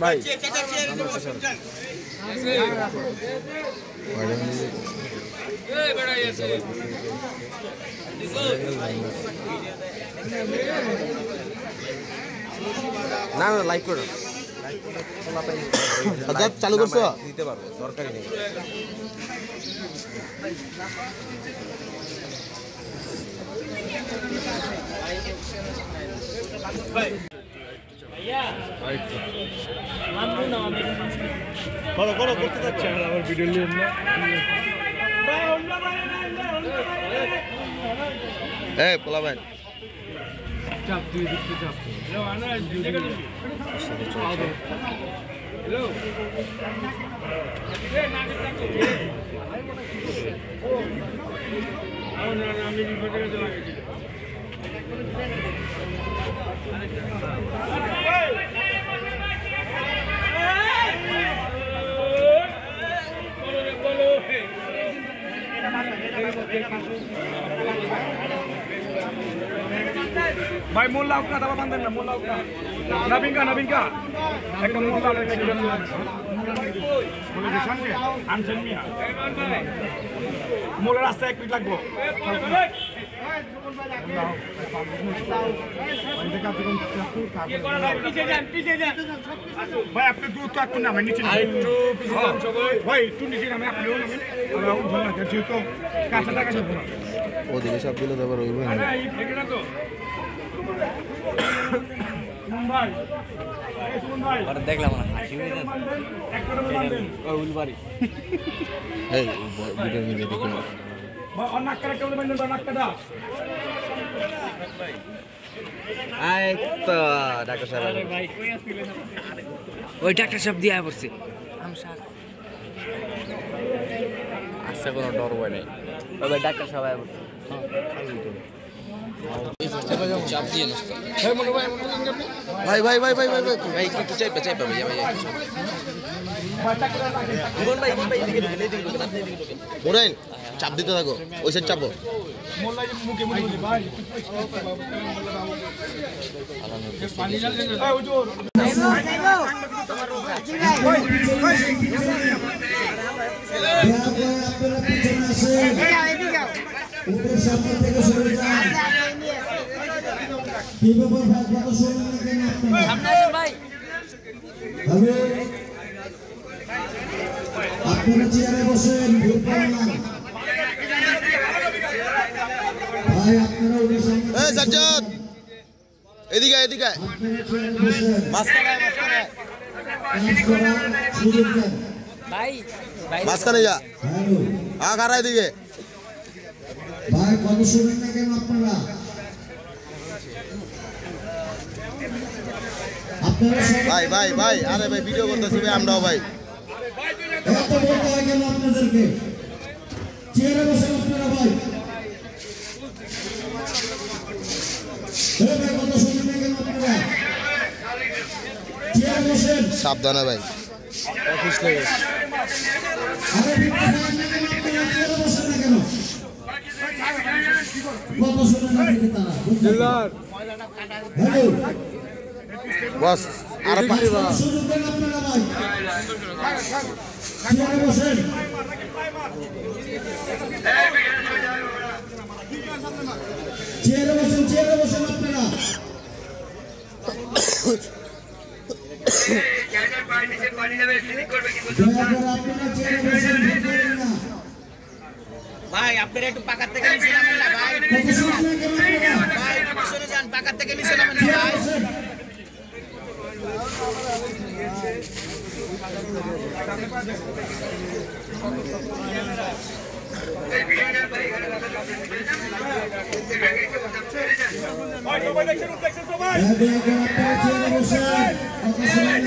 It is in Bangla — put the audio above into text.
ভাই না না লাইক করো চালু করছো দিতে পারবো দরকারই নেই করো করো করতে যাচ্ছে আমার ভিডিও নিয়ে এই পোলা ভাই চাপ দিয়ে দিতে চাপ হ্যালো আমি भाई मोल्ला उठना दबा बंद करना मोल्ला उठना नवीन का एक मोल्ला लेके चलो बोले दिशान के आंसर मिया मोल्ला रास्ता एक मिनट लगबो भाई अपने दूर तक ना मैं नीचे भाई तू नीचे ना मैं अपने हो ना मैं उधर ना जो तो कैसा तक है वो दिले सब दिले दबा रोई भाई अरे ये फेंक ना तो भाई और देख ला माना हासी में और उलबारी ए वीडियो में देखो और नाक करे केवल बंदे नाक कदा आई तो डॉक्टर साहब अरे भाई कोई আসলে ওই ডাক্তার সাহেব দিয়া পড়ছে আম স্যার আচ্ছা কোনো ডর ভয় নাই ওই ডাক্তার সাহেব আয়া পড়ছে চাপ দিয়ে নষ্ট भाई भाई भाई भाई भाई भाई একটু চাই ভাই ভাই মোরাইন চাপ দিতে থাকো ওই সাইড চাপো মোল্লা মুখে মুখে ভাই পানি না দে এই হুজুর উপর সামনে থেকে সরে যান কি ব্যাপার ভাই কত শুনলেন না কেন আপনারা সামনে আসুন ভাই হ্যালো আপনারা চেয়ারে বসেন ভিড় করেন না ভাই আপনারা ওই সামনে এই সাজ্জাদ এদিকে এদিকে মাঝখানে সুযোগ দেন ভাই ভাই মাঝখানে যা হ্যালো খারা এদিকে ভাই কত শুনলেন না কেন আপনারা ভাই ভাই ভাই আরে ভাই ভিডিও করতেছি ভাই আমরাও ভাই এত বলতে হয় কেন আপনাদেরকে চেয়ারে বসেন আপনারা ভাই ভাই কত শুনলেন না কেন আপনারা চেয়ারে বসেন সাবধানে ভাই অফিস থেকে আরে ভিড় করেন না কেন আপনারা চেয়ারে বসেন না কেন কত শুনলেন না দেখে তারা দিলদার হ্যালো বস আর সুযোগ দেন আপনারা ভাই চেয়ারে বসেন চেয়ারে বসেন আপনারা ভাই আপনারা একটু পাকার থেকে নিচে নামেন না ভাই ভাই একটু পিছনে যান পাকার থেকে নিচে নামেন না ভাই ভাই সবাই দেখছেন সবাই আপনারা চেয়ারে বসেন